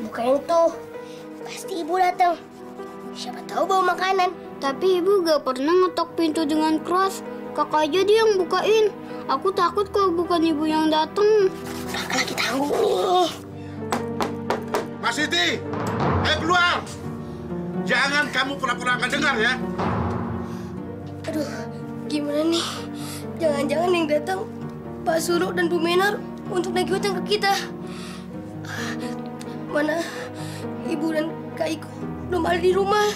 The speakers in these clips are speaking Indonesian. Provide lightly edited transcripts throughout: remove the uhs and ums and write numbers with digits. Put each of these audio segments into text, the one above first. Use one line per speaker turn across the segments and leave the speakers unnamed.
Bukain tuh. Pasti ibu datang. Siapa tahu bawa makanan.
Tapi ibu gak pernah ngetok pintu dengan keras. Kakak aja dia yang bukain. Aku takut kalau bukan ibu yang datang.
Lagi tanggung nih.
Mas Siti, ayo keluar. Jangan kamu pura-pura nggak dengar ya.
Aduh, gimana nih? Jangan-jangan yang datang Pak Suro dan Bu Menor untuk nagih hutang ke kita. Mana Ibu dan Kak Iko belum ada di rumah.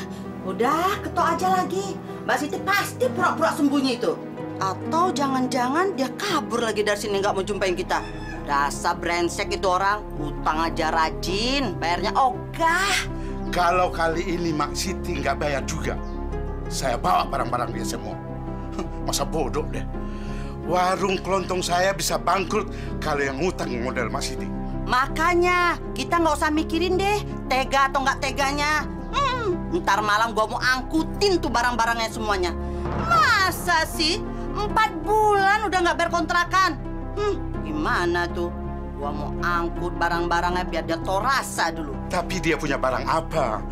Udah, ketok aja lagi. Mbak Siti pasti pura-pura sembunyi itu. Atau jangan-jangan dia kabur lagi dari sini nggak mau jumpain kita. Dasar brengsek itu orang. Utang aja rajin, bayarnya ogah.
Kalau kali ini Mak Siti nggak bayar juga, saya bawa barang-barang dia semua. Masa bodoh deh. Warung kelontong saya bisa bangkrut kalau yang ngutang model Mak Siti.
Makanya kita nggak usah mikirin deh tega atau nggak teganya. Ntar malam gua mau angkutin tuh barang-barangnya semuanya. Masa sih 4 bulan udah nggak bayar kontrakan? Gimana tuh? Gua mau angkut barang-barangnya biar dia tahu rasa dulu.
Tapi dia punya barang apa?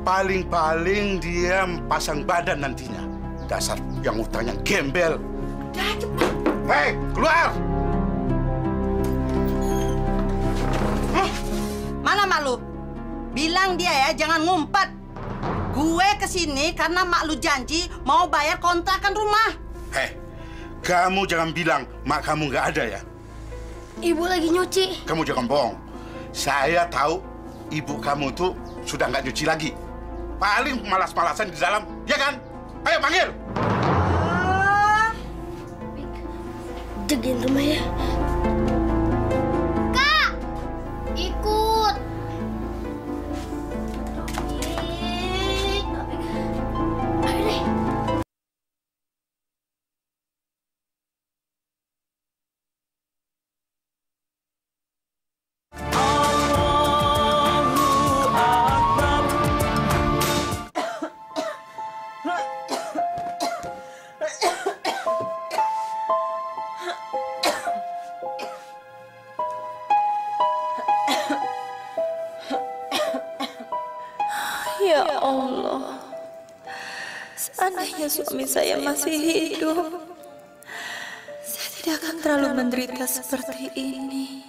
Paling-paling dia pasang badan nantinya. Dasar yang utangnya gembel.
Udah cepet.
Hei, keluar!
Mana mak lu? Bilang dia ya jangan ngumpet. Gue kesini karena mak lu janji mau bayar kontrakan rumah.
Hei, kamu jangan bilang mak kamu nggak ada ya.
Ibu lagi nyuci.
Kamu jangan bohong. Saya tahu ibu kamu tuh sudah nggak nyuci lagi. Paling malas-malasan di dalam, ya kan? Ayo panggil.
Jagain rumah ya.
Kak! Ikut!
Ayo deh.
Ya Allah, seandainya suami saya masih hidup, saya tidak akan terlalu menderita seperti ini.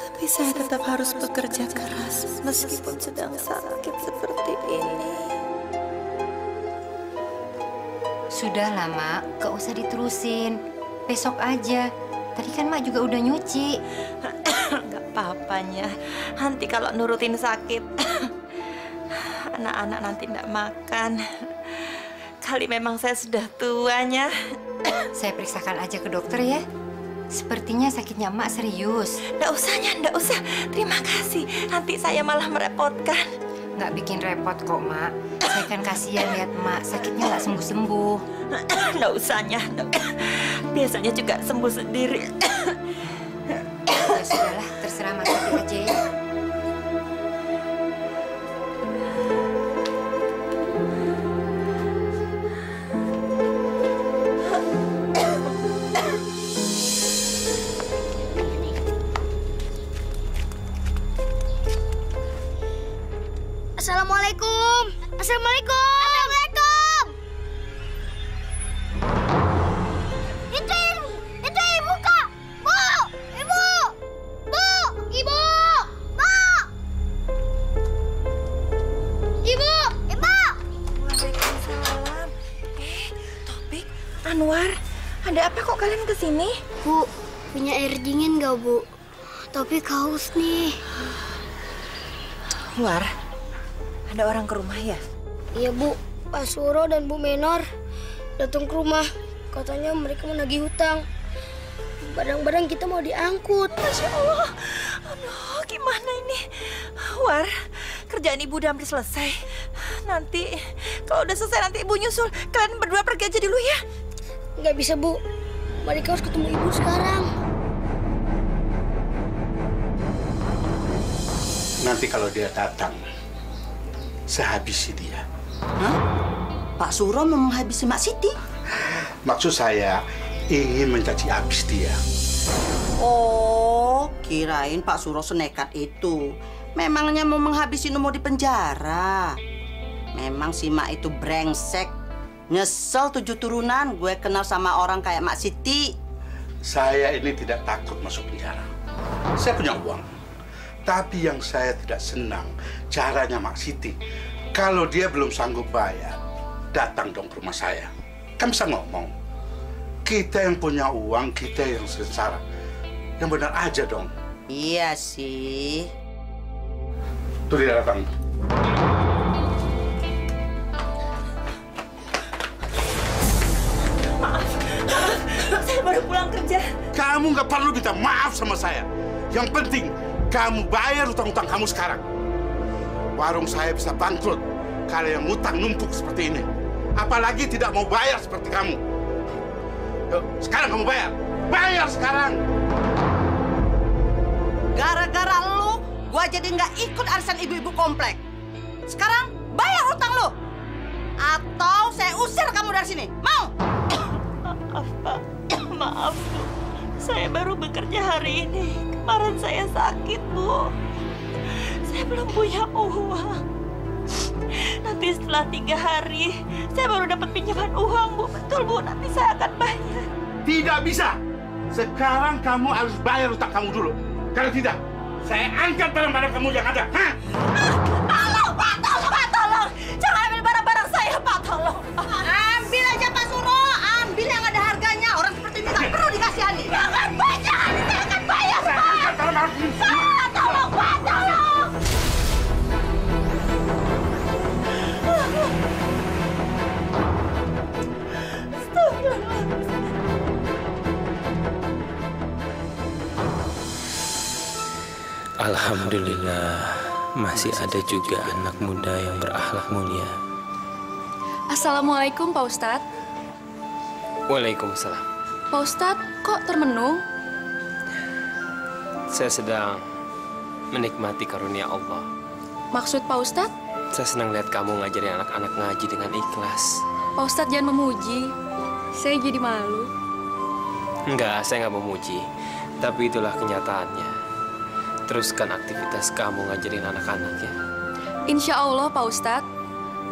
Tapi saya tetap harus bekerja keras meskipun sedang sakit seperti ini.
Sudahlah, Mak. Gak usah diterusin. Besok aja. Tadi kan Mak juga udah nyuci.
Gak apa-apanya. Nanti kalau nurutin sakit, anak-anak nanti tidak makan. Kali memang saya sudah tuanya.
Saya periksakan aja ke dokter ya. Sepertinya sakitnya Mak serius.
Nggak usahnya, nggak usah. Terima kasih. Nanti saya malah merepotkan.
Nggak bikin repot kok, Mak. Saya kan kasihan lihat Mak sakitnya nggak sembuh-sembuh.
Nggak usahnya. Biasanya juga sembuh sendiri.
Ya sudahlah, terserah Mas Siti aja ya.
Assalamualaikum. Assalamualaikum. Assalamualaikum. Itu ibu Kak. Bu, ibu. Bu, ibu. Bu. Ibu, ibu.
Waalaikumsalam. Topik, Anwar, ada apa kok kalian kesini?
Bu, punya air dingin nggak, Bu? Tapi haus nih.
Anwar, ada orang ke rumah ya?
Iya, Bu. Pak Suro dan Bu Menor datang ke rumah. Katanya mereka mau nagih hutang. Barang-barang kita mau diangkut.
Masya Allah. Aduh, gimana ini? War, kerjaan ibu udah hampir selesai. Nanti, kalau udah selesai nanti ibu nyusul. Kalian berdua pergi aja dulu ya.
Nggak bisa, Bu. Mereka harus ketemu ibu sekarang.
Nanti kalau dia datang, saya habisi dia.
Hah? Pak Suro mau menghabisi Mak Siti?
Maksud saya ingin mencaci habis dia.
Oh, kirain Pak Suro senekat itu. Memangnya mau menghabisi Numo di penjara. Memang si Mak itu brengsek. Nyesel 7 turunan gue kenal sama orang kayak Mak Siti.
Saya ini tidak takut masuk penjara. Saya punya uang. Tapi yang saya tidak senang caranya Mak Siti. Kalau dia belum sanggup bayar, datang dong ke rumah saya. Kan bisa ngomong. Kita yang punya uang, kita yang sengsara. Yang benar aja dong.
Iya sih.
Tuh dia datang.
Maaf, saya baru pulang kerja.
Kamu nggak perlu minta maaf sama saya. Yang penting, kamu bayar utang-utang kamu sekarang. Warung saya bisa bangkrut kalau yang utang numpuk seperti ini. Apalagi tidak mau bayar seperti kamu. Yuk, sekarang kamu bayar. Bayar sekarang.
Gara-gara lu, gua jadi nggak ikut arisan ibu-ibu komplek. Sekarang bayar utang lu. Atau saya usir kamu dari sini. Mau?
Maaf, Pak. Maaf, Bu. Saya baru bekerja hari ini. Kemarin saya sakit, Bu. Saya belum punya uang. Nanti setelah 3 hari, saya baru dapat pinjaman uang, Bu. Betul, Bu. Nanti saya akan bayar.
Tidak bisa. Sekarang kamu harus bayar utang kamu dulu. Kalau tidak, saya angkat barang-barang kamu yang ada. Hah?
Tolong, Pak! Tolong, Pak! Tolong! Jangan ambil barang-barang saya, Pak! Tolong!
Ambil aja Pak Suro. Ambil yang ada harganya. Orang seperti ini nggak perlu dikasihani.
Jangan, Pak! Jangan! Saya akan bayar,
Saya
Pak!
angkat barang-barang kamu.
Pak! Tolong, Pak! Tolong!
Alhamdulillah, masih ada juga anak muda yang berakhlak mulia.
Assalamualaikum Pak Ustadz.
Waalaikumsalam.
Pak Ustadz, kok termenung?
Saya sedang menikmati karunia Allah.
Maksud Pak Ustadz?
Saya senang lihat kamu ngajarin anak-anak ngaji dengan ikhlas.
Pak Ustadz jangan memuji. Saya jadi malu.
Enggak, saya nggak memuji. Tapi itulah kenyataannya. Teruskan aktivitas kamu ngajarin anak-anak ya.
Insya Allah Pak Ustadz.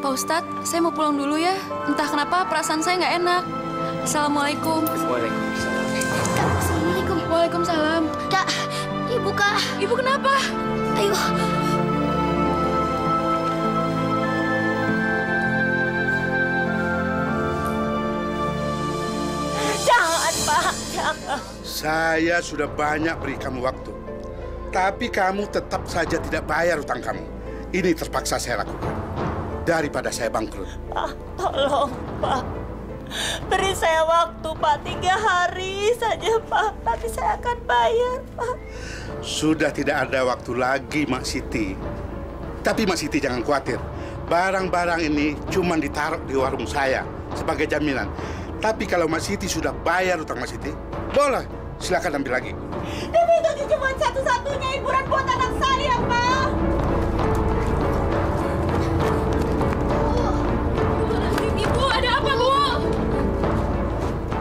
Pak Ustadz, saya mau pulang dulu ya. Entah kenapa perasaan saya nggak enak. Assalamualaikum.
Waalaikumsalam.
Assalamualaikum.
Waalaikumsalam.
Kak, Ibu Kak.
Ibu kenapa?
Ayo.
Jangan, Pak! Jangan!
Saya sudah banyak beri kamu waktu. Tapi kamu tetap saja tidak bayar utang kamu. Ini terpaksa saya lakukan. Daripada saya bangkrut.
Pak, tolong, Pak. Beri saya waktu, Pak. 3 hari saja, Pak. Nanti saya akan bayar, Pak.
Sudah tidak ada waktu lagi, Mak Siti. Tapi Mak Siti jangan khawatir. Barang-barang ini cuma ditaruh di warung saya sebagai jaminan. Tapi kalau Mak Siti sudah bayar utang Mak Siti, boleh. Silakan ambil lagi.
Ini itu cuma satu-satunya hiburan buat anak saya, Pak.
Ibu, ada apa, Bu?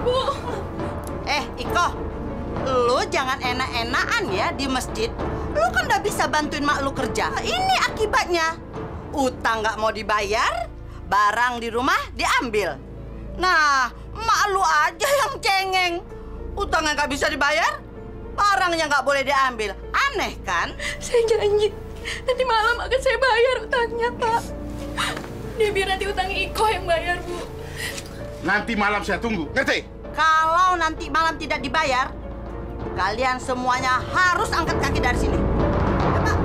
Bu.
Iko, lu jangan enak-enakan ya di masjid. Lu kan udah bisa bantuin mak lu kerja. Ini akibatnya. Utang nggak mau dibayar, barang di rumah diambil. Nah, mak lu aja yang cengeng. Utangnya nggak bisa dibayar, barangnya nggak boleh diambil. Aneh kan?
Saya janji, nanti malam akan saya bayar utangnya, Pak. Dia biar nanti utang Iko yang bayar, Bu.
Nanti malam saya tunggu, ngerti?
Kalau nanti malam tidak dibayar, kalian semuanya harus angkat kaki dari sini. Ya, Pak?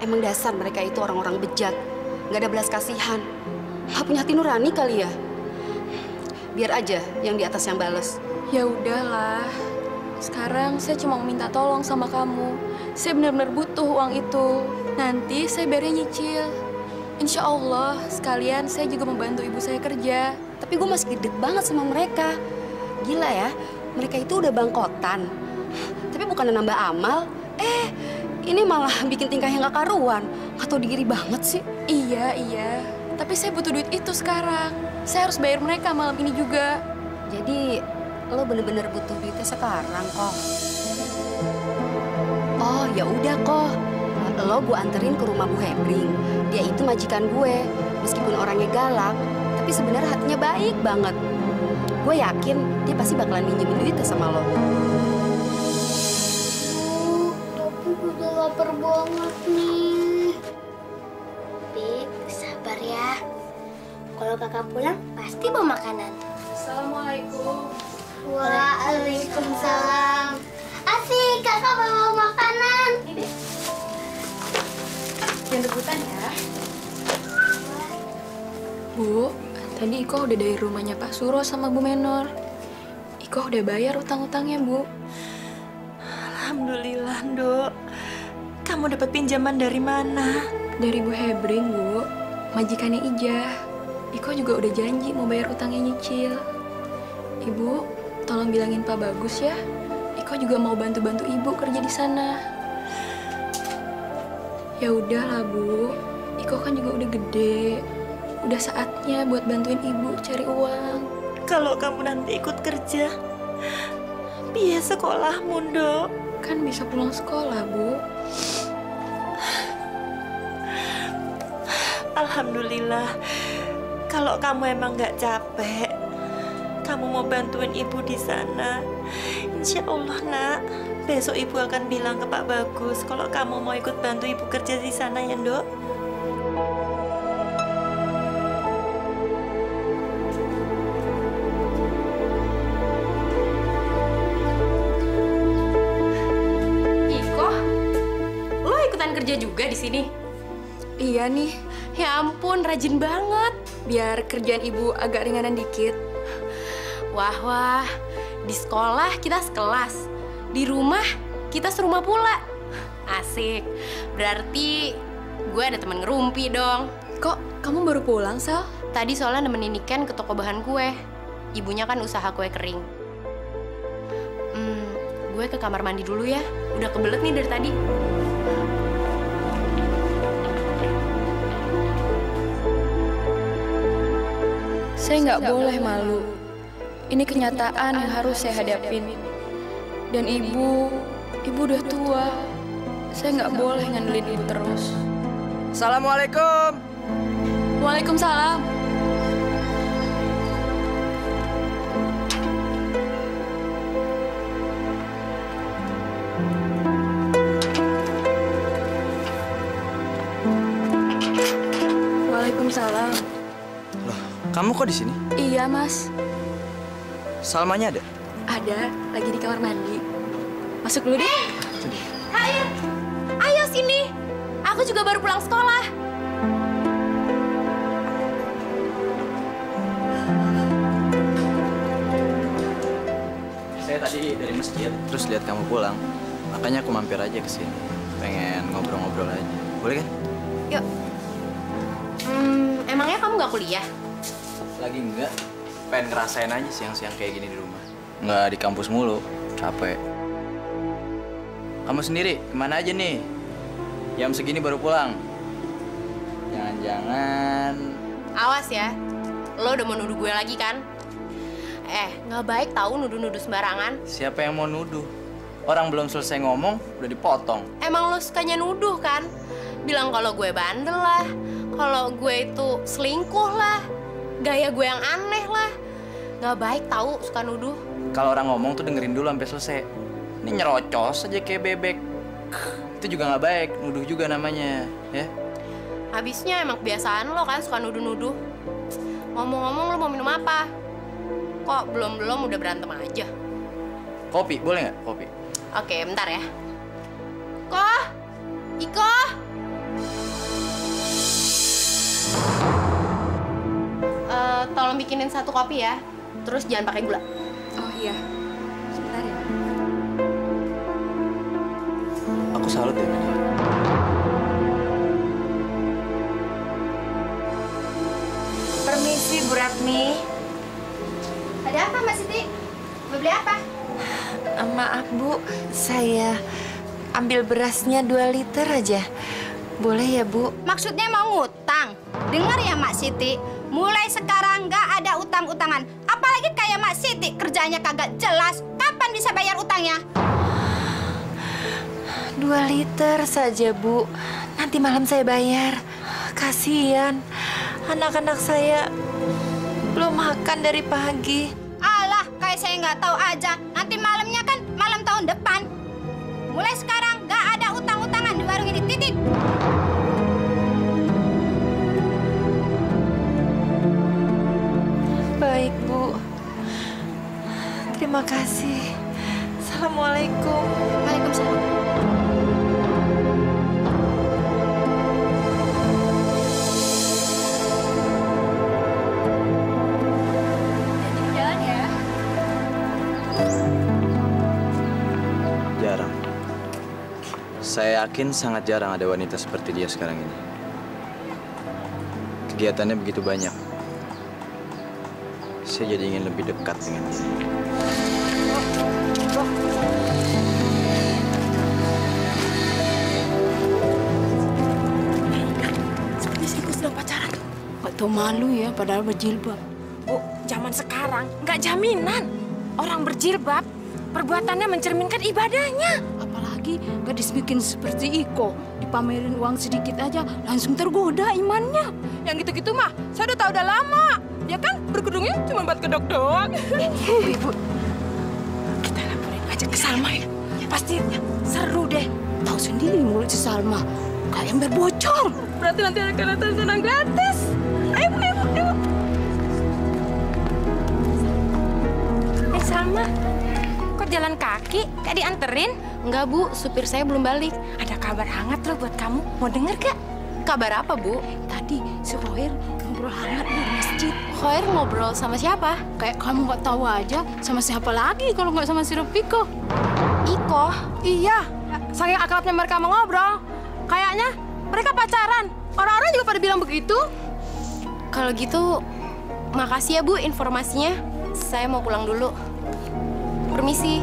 Emang dasar mereka itu orang-orang bejat. Nggak ada belas kasihan. Nggak punya hati nurani kali ya? Biar aja yang di atas yang bales.
Ya udahlah. Sekarang saya cuma minta tolong sama kamu. Saya benar-benar butuh uang itu. Nanti saya bayarnya nyicil. Insya Allah, sekalian saya juga membantu ibu saya kerja.
Tapi gue masih gede banget sama mereka. Gila ya, mereka itu udah bangkotan. Tapi bukan nambah amal. Ini malah bikin tingkah yang gak karuan. Gak tau diri banget sih.
Iya. Tapi saya butuh duit itu sekarang. Saya harus bayar mereka malam ini juga.
Jadi, lo bener-bener butuh duitnya sekarang, kok. Oh, ya udah kok. Lo gue anterin ke rumah Bu Hebring. Dia itu majikan gue. Meskipun orangnya galak, tapi sebenarnya hatinya baik banget. Gue yakin dia pasti bakalan minjemin duitnya sama lo.
Aku udah lapar banget nih. Bik, sabar ya. Kalau kakak pulang, pasti bawa makanan.
Assalamualaikum.
Waalaikumsalam. Asik, kakak bawa makanan.
Jangan rebutan ya. Bu, tadi Iko udah dari rumahnya Pak Suro sama Bu Menor. Iko udah bayar utang-utangnya, Bu.
Alhamdulillah, Nduk. Kamu dapat pinjaman dari mana?
Dari Bu Hebring, Bu. Majikannya Ijah. Iko juga udah janji mau bayar utangnya nyicil. Ibu, tolong bilangin Pak Bagus ya. Iko juga mau bantu-bantu Ibu kerja di sana. Ya udahlah, Bu. Iko kan juga udah gede. Udah saatnya buat bantuin Ibu cari uang.
Kalau kamu nanti ikut kerja, biaya sekolahmu, Nduk.
Kan bisa pulang sekolah, Bu.
Alhamdulillah. Kalau kamu emang nggak capek, kamu mau bantuin ibu di sana, insya Allah, Nak. Besok ibu akan bilang ke Pak Bagus kalau kamu mau ikut bantu ibu kerja di sana ya, Nduk.
Iko, lo ikutan kerja juga di sini?
Iya nih.
Ya ampun, rajin banget.
Biar kerjaan Ibu agak ringanan dikit.
Wah, di sekolah kita sekelas. Di rumah kita serumah pula. Asik. Berarti gue ada teman ngerumpi dong.
Kok kamu baru pulang, Sal?
Tadi soalnya nemenin Niken ke toko bahan kue. Ibunya kan usaha kue kering. Gue ke kamar mandi dulu ya. Udah kebelet nih dari tadi.
Saya nggak boleh malu. Ini kenyataan yang harus saya hadapin. Dan ibu udah tua. Saya nggak boleh ngandelin ibu terus.
Assalamualaikum.
Waalaikumsalam. Waalaikumsalam.
Loh, kamu kok di sini?
Iya, Mas.
Salmanya ada?
Ada, lagi di kamar mandi. Masuk dulu deh.
Ayo sini. Aku juga baru pulang sekolah.
Saya tadi dari masjid, terus lihat kamu pulang. Makanya aku mampir aja ke sini. Pengen ngobrol-ngobrol aja. Boleh kan?
Yuk. Emangnya kamu nggak kuliah?
Lagi enggak. Pengen ngerasain aja siang-siang kayak gini di rumah. Nggak di kampus mulu. Capek. Kamu sendiri, kemana aja nih? Jam segini baru pulang. Jangan-jangan...
Awas ya. Lo udah mau nuduh gue lagi kan? Nggak baik tahu nuduh-nuduh sembarangan.
Siapa yang mau nuduh? Orang belum selesai ngomong, udah dipotong.
Emang lo sukanya nuduh kan? Bilang kalau gue bandel lah. Kalau gue itu selingkuh lah. Gaya gue yang aneh lah. Nggak baik tahu suka nuduh.
Kalau orang ngomong tuh dengerin dulu sampai selesai. Ini nyerocos aja kayak bebek. Itu juga nggak baik, nuduh juga namanya, ya.
Habisnya emang kebiasaan lo kan suka nuduh-nuduh. Ngomong-ngomong lo mau minum apa? Kok belum-belum udah berantem aja?
Kopi, boleh nggak? Kopi.
Oke, bentar ya. Koh? Iko? Tolong bikinin 1 kopi ya. Terus jangan pakai gula.
Oh iya. Sebentar ya.
Aku salut ya sama dia.
Permisi, Bu Ratmi.
Ada apa, Mbak Siti? Mau beli apa?
Maaf, Bu. Saya ambil berasnya 2 liter aja. Boleh ya, Bu?
Maksudnya mau ngutang? Dengar ya, Mak Siti. Mulai sekarang nggak ada utang-utangan. Apalagi kayak Mak Siti, kerjanya kagak jelas. Kapan bisa bayar utangnya?
2 liter saja, Bu. Nanti malam saya bayar. Kasihan, anak-anak saya belum makan dari pagi.
Alah, kayak saya nggak tahu aja. Nanti malamnya kan malam tahun depan. Mulai sekarang nggak ada utang-utangan di warung ini, titik.
Baik, Bu. Terima kasih. Assalamualaikum.
Waalaikumsalam.
Jalan ya.
Jarang. Saya yakin sangat jarang ada wanita seperti dia sekarang ini. Kegiatannya begitu banyak. Saya jadi ingin lebih dekat dengan dia.
Seperti si Iko sedang pacaran tuh. Gak tau malu ya, padahal berjilbab.
Bu, zaman sekarang nggak jaminan. Orang berjilbab, perbuatannya mencerminkan ibadahnya.
Apalagi gadis bikin seperti Iko. Dipamerin uang sedikit aja, langsung tergoda imannya.
Yang gitu-gitu mah, saya udah tahu udah lama. Ya kan, berkerudungnya cuma buat kedok doang.
Ibu, kita laporin aja ke Salma ya. Pasti seru deh. Tahu sendiri mulut si Salma, kayak ember bocor.
Berarti nanti akan ada senang gratis. Ayo, Bu, ayo. Salma, kok jalan kaki? Kayak dianterin?
Enggak, Bu. Supir saya belum balik.
Ada kabar hangat loh buat kamu. Mau denger gak?
Kabar apa, Bu?
Tadi si Khoir ngobrol hangat di masjid.
Khoir ngobrol sama siapa?
Kayak kamu nggak tahu aja sama siapa lagi kalau nggak sama si Iko.
Iko? Iya, saking akrabnya mereka mau ngobrol. Kayaknya mereka pacaran. Orang-orang juga pada bilang begitu.
Kalau gitu, makasih ya, Bu, informasinya. Saya mau pulang dulu. Permisi.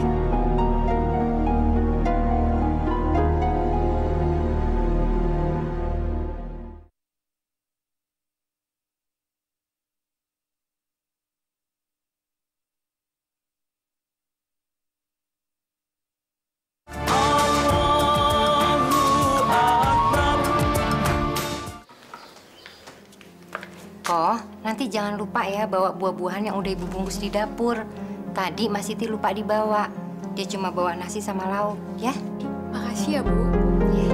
Nanti jangan lupa ya bawa buah-buahan yang udah Ibu bungkus di dapur. Tadi Mas Siti lupa dibawa. Dia cuma bawa nasi sama lauk, ya?
Makasih ya, Bu.
Ya.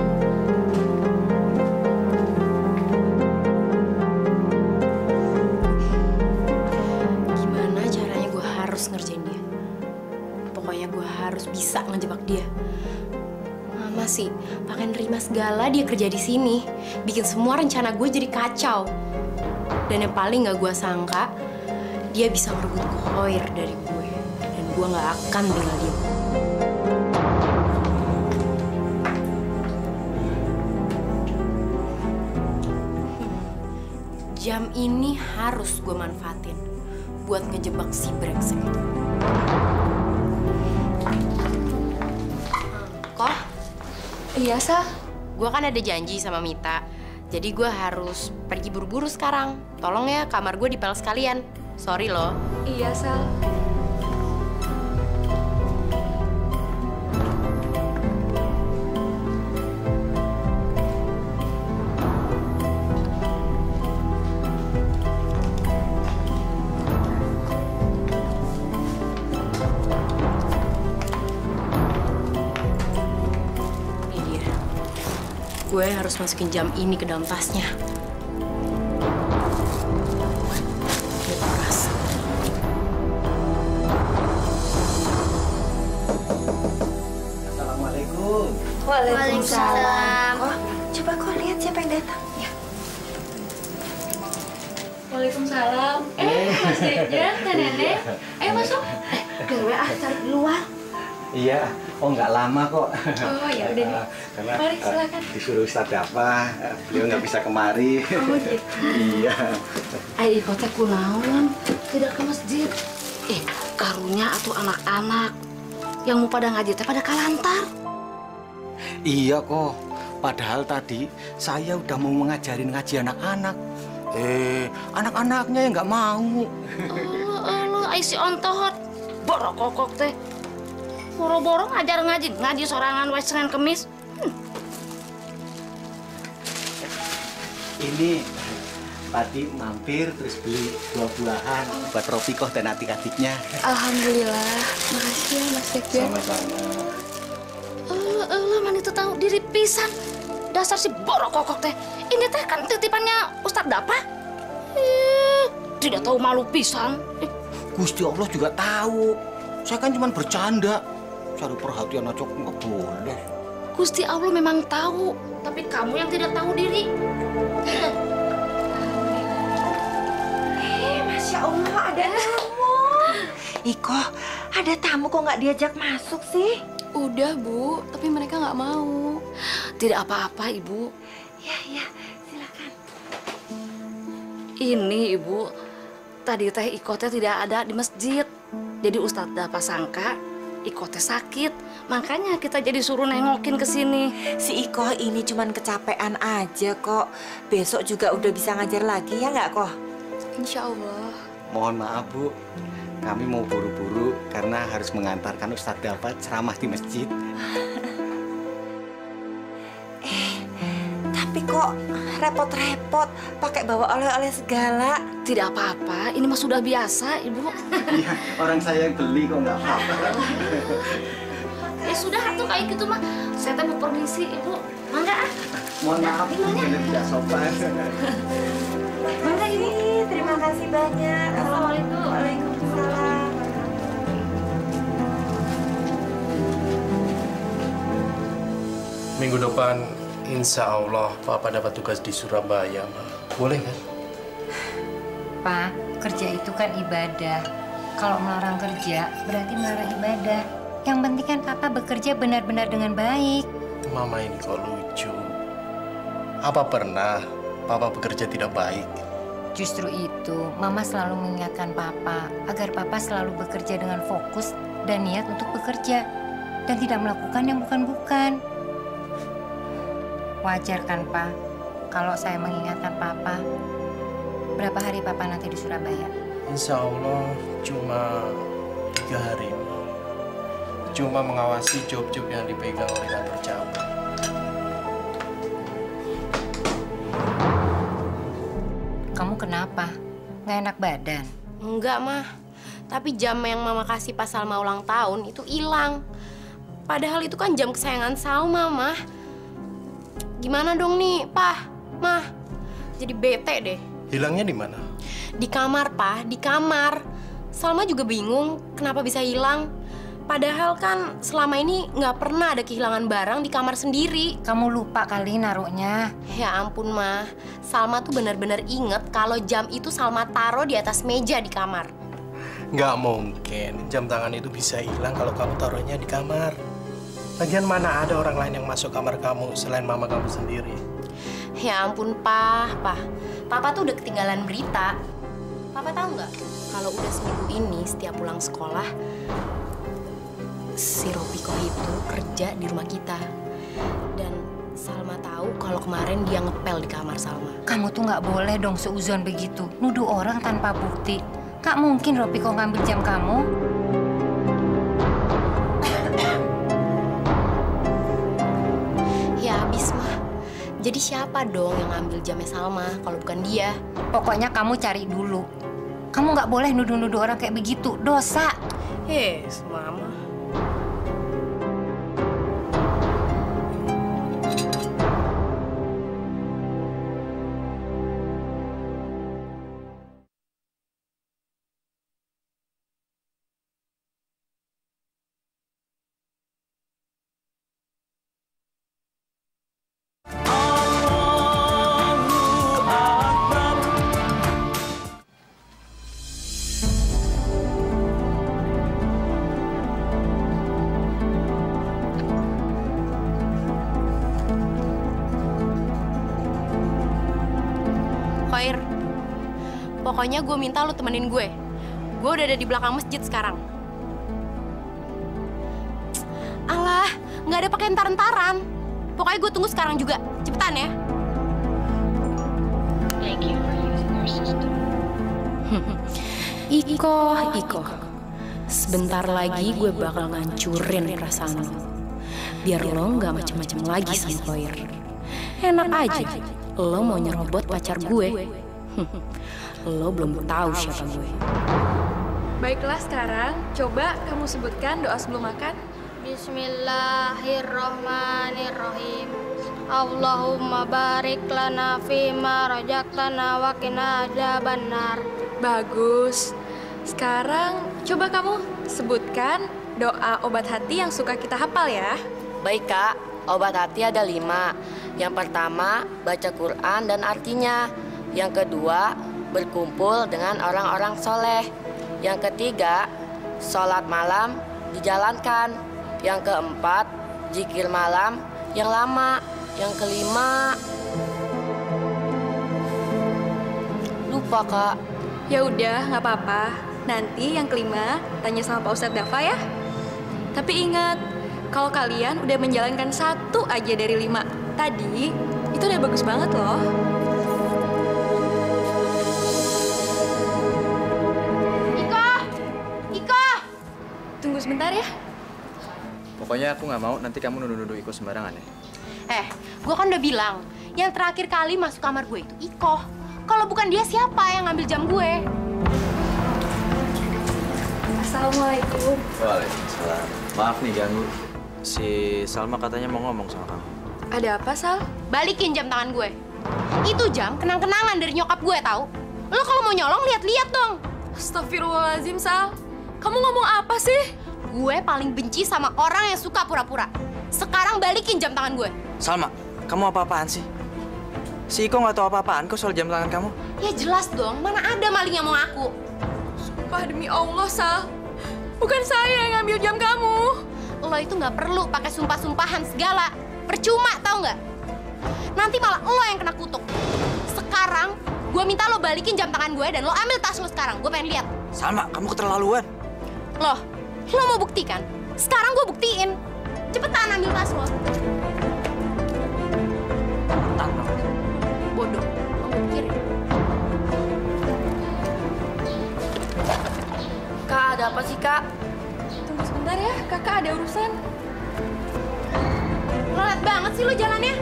Gimana caranya gue harus ngerjain dia? Pokoknya gue harus bisa ngejebak dia. Mama sih, pakai nerima segala dia kerja di sini. Bikin semua rencana gue jadi kacau. Dan yang paling gak gue sangka, dia bisa merebut Khoir dari gue. Dan gue gak akan tinggal diam. Jam ini harus gue manfaatin buat ngejebak si brengsek itu. Kok? Iya, Sal. Gue kan ada janji sama Mita. Jadi gue harus pergi buru-buru sekarang. Tolong ya, kamar gue dipel sekalian. Sorry loh. Iya, Sal. Gue harus masukin jam ini ke dalam tasnya.
Assalamualaikum.
Waalaikumsalam. Coba kau lihat siapa yang datang. Ya.
Waalaikumsalam. Mas Dejan, Teh Nenek. Ayo masuk.
Dewe cari di luar.
Iya, oh nggak lama kok.
Oh ya udah nih.
Karena
Mari silakan.
disuruh Ustadz apa, beliau nggak bisa kemari.
Oh gitu.
Iya.
Ai ikut teh kunaon? Tidak ke masjid. Karunya atuh anak-anak yang mau pada ngaji teh pada kalantar.
Iya kok. Padahal tadi saya udah mau mengajarin ngaji anak-anak. Anak-anaknya yang nggak mau.
Ai si ontohot. Borok kokok teh. Boro-boro ngajar ngaji sorangan wae Senin Kemis.
Ini tadi mampir terus beli buah-buahan buat Ropikoh dan adik-adiknya.
Alhamdulillah. Makasih ya Mas Sekjen.
Sama-sama.
Man itu tahu diri pisan. Dasar si borok kokok teh. Ini teh kan titipannya Ustadz Dapa. Tidak tahu malu pisan.
Gusti Allah juga tahu. Saya kan cuma bercanda. Cari perhatian aja nggak boleh.
Gusti Allah memang tahu, tapi kamu yang tidak tahu diri.
Masya Allah, ada tamu. Iko, ada tamu kok nggak diajak masuk sih?
Udah Bu, tapi mereka nggak mau.
Tidak apa-apa Ibu.
Ya, silakan.
Ini Ibu, tadi teh Iko teh tidak ada di masjid. Jadi Ustadz Dapa sangka Iko teh sakit, makanya kita jadi suruh nengokin ke sini.
Si Iko ini cuman kecapean aja kok. Besok juga udah bisa ngajar lagi ya nggak kok?
Insya Allah.
Mohon maaf Bu, kami mau buru-buru karena harus mengantarkan Ustadz Dapa ceramah di masjid.
Tapi kok repot-repot pakai bawa oleh-oleh segala?
Tidak apa-apa, ini mah sudah biasa Ibu.
Iya, orang saya yang beli kok nggak apa-apa.
Ya sudah tuh kayak gitu mah. Saya teh mau permisi Ibu. Mangga ah.
Mohon maaf, ini tidak sopan.
Mangga ini, terima kasih banyak. Assalamualaikum. Waalaikumsalam.
Minggu depan, insya Allah Papa dapat tugas di Surabaya, Ma. Boleh kan?
Pak, kerja itu kan ibadah. Kalau melarang kerja, berarti melarang ibadah. Yang penting kan Papa bekerja benar-benar dengan baik.
Mama ini kok lucu. Apa pernah Papa bekerja tidak baik?
Justru itu, Mama selalu mengingatkan Papa agar Papa selalu bekerja dengan fokus dan niat untuk bekerja dan tidak melakukan yang bukan-bukan. Wajar kan, Pak, kalau saya mengingatkan Papa? Berapa hari Papa nanti di Surabaya?
Insya Allah cuma 3 hari. Cuma mengawasi job-job yang dipegang oleh kantor cabang.
Kamu kenapa? Nggak enak badan?
Enggak, Mah. Tapi jam yang Mama kasih pas Salma ulang tahun itu hilang. Padahal itu kan jam kesayangan Salma, Mah. Gimana dong nih, Pah? Mah, jadi bete deh.
Hilangnya di mana?
Di kamar, Pah. Di kamar. Salma juga bingung kenapa bisa hilang. Padahal kan selama ini nggak pernah ada kehilangan barang di kamar sendiri.
Kamu lupa kali naruhnya.
Ya ampun, Mah. Salma tuh benar-benar inget kalau jam itu Salma taruh di atas meja di kamar.
Nggak mungkin. Jam tangan itu bisa hilang kalau kamu taruhnya di kamar. Lagian mana ada orang lain yang masuk kamar kamu selain mama kamu sendiri?
Ya ampun, Pah. Papa tuh udah ketinggalan berita. Papa tahu nggak? Kalau udah seminggu ini setiap pulang sekolah, si Ropikoh itu kerja di rumah kita. Dan Salma tahu kalau kemarin dia ngepel di kamar Salma.
Kamu tuh nggak boleh dong seuzon begitu. Nuduh orang tanpa bukti. Nggak mungkin Ropikoh ngambil jam kamu.
Ya habis, Mah. Jadi siapa dong yang ngambil jamnya Salma kalau bukan dia?
Pokoknya kamu cari dulu. Kamu nggak boleh nuduh-nuduh orang kayak begitu. Dosa.
Mama. Khair. Pokoknya gue minta lu temenin gue. Gue udah ada di belakang masjid sekarang. Alah, nggak ada pakai entar-entaran. Pokoknya gue tunggu sekarang juga. Cepetan ya.
Thank you for using our system.
Iko. Sebentar lagi gue bakal ngancurin perasaan lo. Biar lo nggak macem-macem lagi sama Khair. Enak aja, lo mau nyerobot pacar gue. Lo belum tahu siapa gue.
Baiklah sekarang, coba kamu sebutkan doa sebelum makan.
Bismillahirrahmanirrahim. Allahumma barik lana fima razaqtana wa qina adzabannar.
Bagus. Sekarang coba kamu sebutkan doa obat hati yang suka kita hafal ya.
Baik Kak, obat hati ada 5. Yang pertama, baca Quran dan artinya. Yang kedua, berkumpul dengan orang-orang soleh. Yang ketiga, sholat malam dijalankan. Yang keempat, zikir malam yang lama. Yang kelima, lupa Kak.
Ya udah, nggak apa-apa. Nanti yang kelima tanya sama Pak Ustadz Dafa ya. Tapi ingat, kalau kalian udah menjalankan 1 aja dari 5 tadi, itu udah bagus banget loh.
Iko!
Tunggu sebentar ya.
Pokoknya aku nggak mau nanti kamu nuduh-nuduh Iko sembarangan ya.
Gue kan udah bilang, yang terakhir kali masuk kamar gue itu Iko. Kalau bukan dia, siapa yang ngambil jam gue?
Assalamualaikum.
Waalaikumsalam. Maaf nih ganggu. Si Salma katanya mau ngomong sama kamu.
Ada apa, Sal?
Balikin jam tangan gue. Itu jam kenang-kenangan dari nyokap gue, tahu? Lo kalau mau nyolong, lihat-lihat dong.
Astagfirullahaladzim, Sal. Kamu ngomong apa sih?
Gue paling benci sama orang yang suka pura-pura. Sekarang balikin jam tangan gue.
Salma, kamu apa-apaan sih? Si Iko nggak tahu apa-apaan kok soal jam tangan kamu.
Ya jelas dong, mana ada maling yang mau ngaku.
Sumpah demi Allah, Sal. Bukan saya yang ngambil jam kamu.
Lo itu nggak perlu pakai sumpah-sumpahan segala. Percuma, tau nggak? Nanti malah lo yang kena kutuk. Sekarang, gue minta lo balikin jam tangan gue dan lo ambil tas lo sekarang. Gue pengen lihat.
Salma, kamu keterlaluan.
Lo mau buktikan? Sekarang gue buktiin. Cepetan ambil tas lo. Bodoh, lo mau kirim.
Kak, ada apa sih, Kak?
Tunggu sebentar ya, kakak ada urusan.
Lelet banget sih lo jalannya.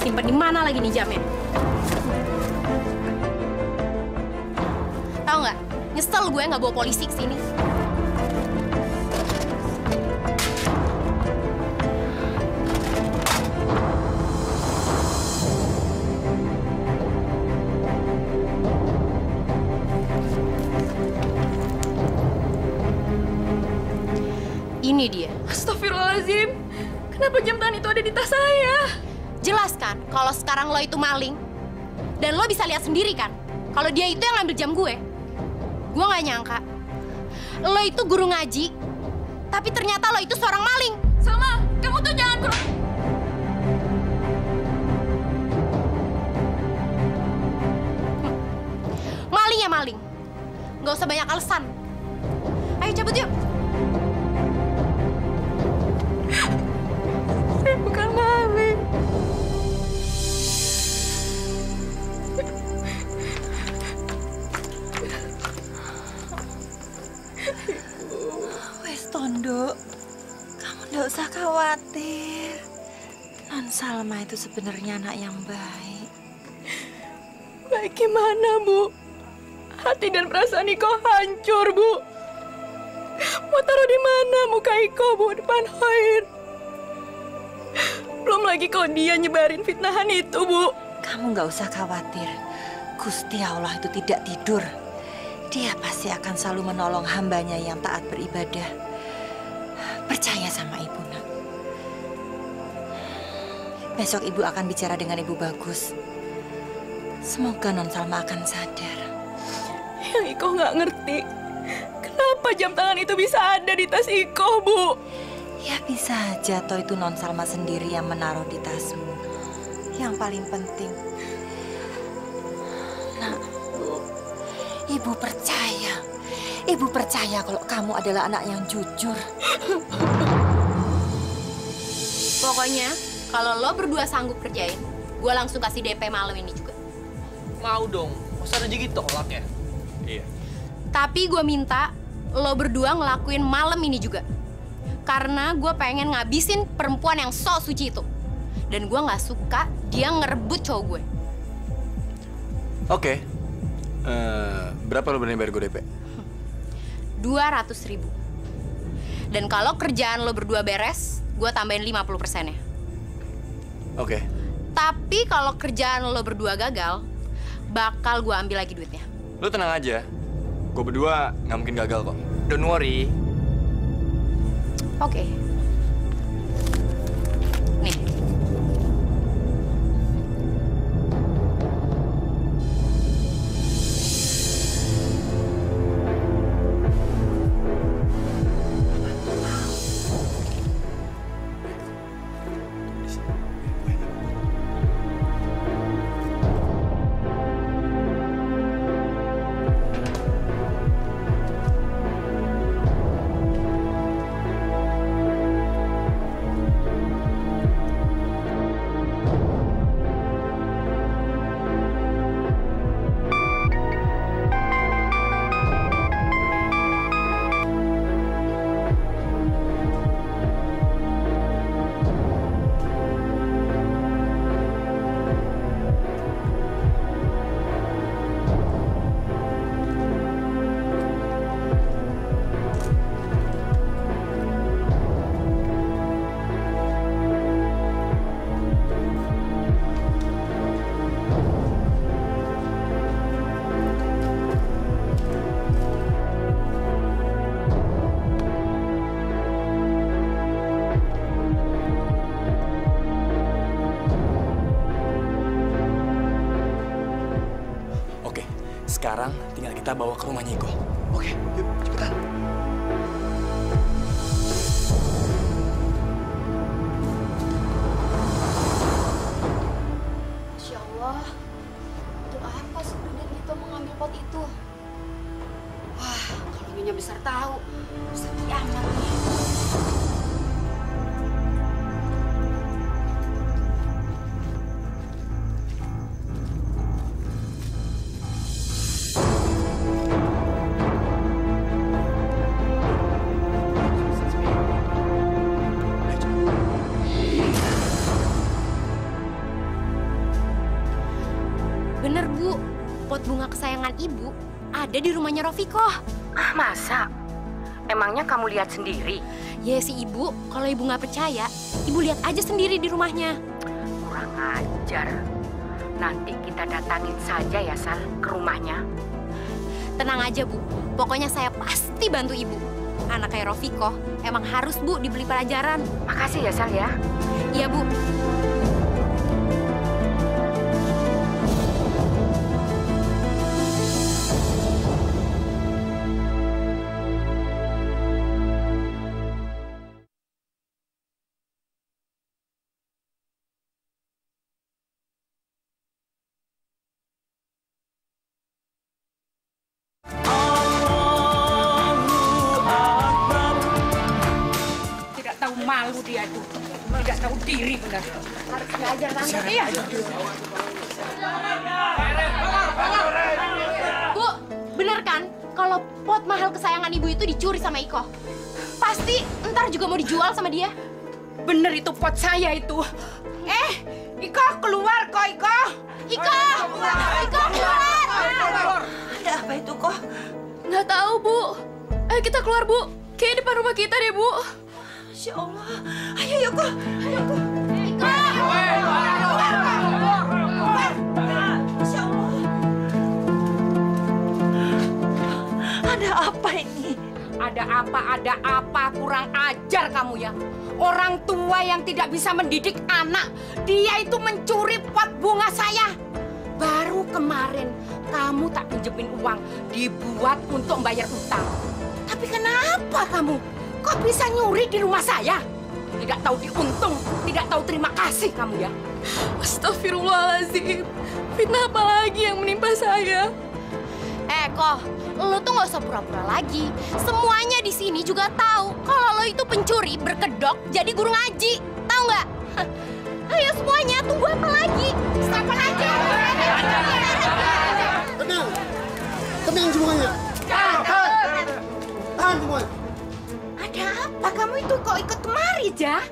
Simpen di mana lagi nih jamnya? Tahu nggak? Nyesel gue nggak bawa polisi ke sini. Ini dia.
Astagfirullahaladzim. Kenapa jam tangan itu ada di tas saya?
Jelas kan kalau sekarang lo itu maling. Dan lo bisa lihat sendiri kan kalau dia itu yang ngambil jam gue. Gue nggak nyangka lo itu guru ngaji, tapi ternyata lo itu seorang maling.
Salma, kamu tuh jangan
Maling ya maling. Nggak usah banyak alasan. Ayo cabut yuk.
Saya bukan maling.
Wes Tondo, kamu nggak usah khawatir. Non Salma itu sebenarnya anak yang baik.
Baik gimana, Bu? Hati dan perasaan Iko hancur, Bu. Mau taruh di mana muka Iko, Bu, depan Khair? Belum lagi kalau dia nyebarin fitnahan itu, Bu.
Kamu nggak usah khawatir. Gusti Allah itu tidak tidur. Dia pasti akan selalu menolong hambanya yang taat beribadah. Percaya sama Ibu, Nak. Besok Ibu akan bicara dengan Ibu Bagus. Semoga Non Salma akan sadar.
Yang Iko nggak ngerti, kenapa jam tangan itu bisa ada di tas Iko, Bu?
Ya bisa aja toh itu Non Salma sendiri yang menaruh di tasmu. Yang paling penting, nak, Ibu percaya. Ibu percaya kalau kamu adalah anak yang jujur.
Pokoknya, kalau lo berdua sanggup kerjain, gue langsung kasih DP malam ini juga.
Mau dong, masa ada gitu tolaknya? Iya.
Tapi gue minta lo berdua ngelakuin malam ini juga. Karena gue pengen ngabisin perempuan yang sok suci itu. Dan gue nggak suka dia ngerebut cowok gue.
Oke. Berapa lo berani bayar gue DP?
200.000. Dan kalau kerjaan lo berdua beres, gue tambahin 50%-nya.
Oke.
Tapi kalau kerjaan lo berdua gagal, bakal gue ambil lagi duitnya.
Lo tenang aja. Gue berdua nggak mungkin gagal kok. Don't worry.
Oke. Nih.
Sekarang tinggal kita bawa ke rumahnya Iko. Oke, yuk cepetan.
Masya Allah, untuk apa sebenarnya Nito mengambil pot itu? Wah, kalau Nyonya Besar tahu, bisa kiamat nih.
Bener, Bu. Pot bunga kesayangan Ibu ada di rumahnya Rofiko.
Ah, masa? Emangnya kamu lihat sendiri?
Ya si Ibu, kalau Ibu nggak percaya, Ibu lihat aja sendiri di rumahnya.
Kurang ajar. Nanti kita datangin saja ya, Sal, ke rumahnya.
Tenang aja, Bu. Pokoknya saya pasti bantu Ibu. Anak kayak Rofiko emang harus, Bu, dibeli pelajaran.
Makasih ya, Sal, ya.
Iya, Bu.
Malu dia tuh, tidak tahu diri benar.
Harus belajar, Tante. Iya. Bu, bener kan kalau pot mahal kesayangan Ibu itu dicuri sama Iko? Pasti ntar juga mau dijual sama dia.
Bener itu pot saya itu. Iko keluar kok, Iko.
Iko keluar.
Ada apa itu kok?
Nggak tahu, Bu. Ayo kita keluar, Bu. Kayak depan rumah kita deh, Bu.
Masya Allah. Ayo, yuk kok. Ayo kok.
Iko.
Masya Allah. Ada apa ini?
Ada apa, kurang ajar kamu ya. Orang tua yang tidak bisa mendidik anak, dia itu mencuri pot bunga saya. Baru kemarin kamu tak pinjemin uang, dibuat untuk membayar utang. Tapi kenapa kamu Kok bisa nyuri di rumah saya? Tidak tahu diuntung, tidak tahu terima kasih kamu ya.
Astagfirullahaladzim. Fitnah apa lagi yang menimpa saya?
Koh, lo tuh nggak usah pura-pura lagi. Semuanya di sini juga tahu kalau lo itu pencuri berkedok jadi guru ngaji. Tahu nggak? Ayo semuanya, tunggu apa lagi? Siapa aja?
Tenang, tenang semuanya. Tahan semuanya.
Ada apa? Kamu itu kok ikut kemari, Jah?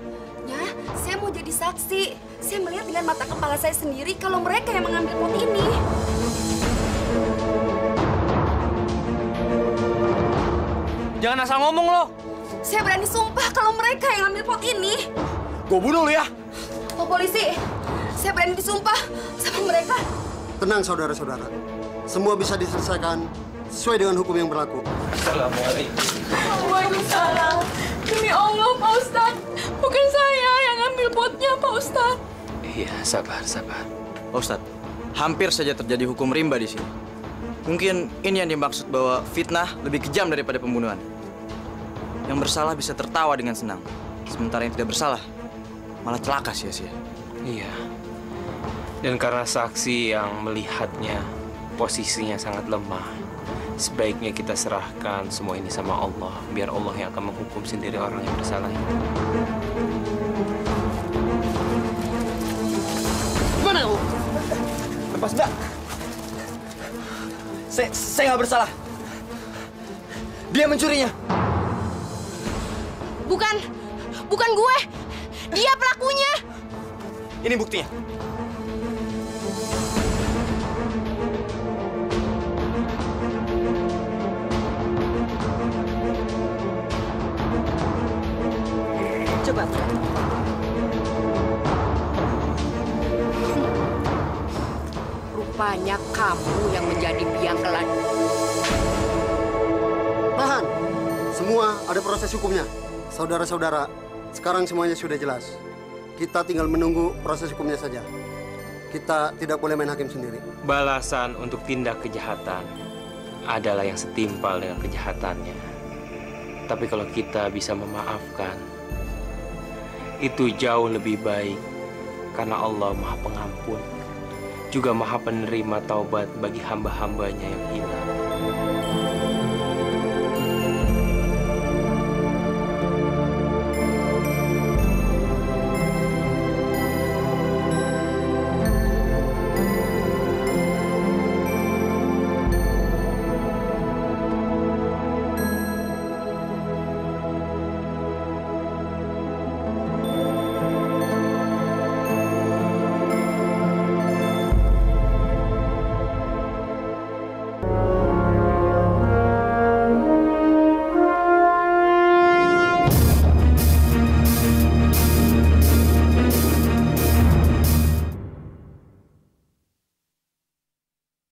Ya, saya mau jadi saksi. Saya melihat dengan mata kepala saya sendiri kalau mereka yang mengambil pot ini.
Jangan asal ngomong lo.
Saya berani sumpah kalau mereka yang ambil pot ini.
Gue bunuh lo ya.
Pak polisi, saya berani disumpah sama mereka.
Tenang saudara-saudara. Semua bisa diselesaikan sesuai dengan hukum yang berlaku.
Assalamualaikum.
Waalaikumsalam. Demi Allah, Pak Ustadz. Bukan saya yang ambil potnya, Pak Ustadz.
Iya, sabar, sabar. Pak Ustadz, hampir saja terjadi hukum rimba di sini. Mungkin ini yang dimaksud bahwa fitnah lebih kejam daripada pembunuhan. Yang bersalah bisa tertawa dengan senang, sementara yang tidak bersalah malah celaka sia-sia.
Iya. Dan karena saksi yang melihatnya posisinya sangat lemah, sebaiknya kita serahkan semua ini sama Allah, biar Allah yang akan menghukum sendiri orang yang bersalah ini.
Gimana kamu? Lepas, Mbak. Saya nggak bersalah. Dia mencurinya.
Bukan gue. Dia pelakunya.
Ini buktinya.
Coba.
Rupanya kamu yang menjadi biang keladi.
Tahan. Semua ada proses hukumnya. Saudara-saudara, sekarang semuanya sudah jelas. Kita tinggal menunggu proses hukumnya saja. Kita tidak boleh main hakim sendiri.
Balasan untuk tindak kejahatan adalah yang setimpal dengan kejahatannya. Tapi kalau kita bisa memaafkan, itu jauh lebih baik. Karena Allah Maha Pengampun, juga Maha Penerima taubat bagi hamba-hambanya yang hilang.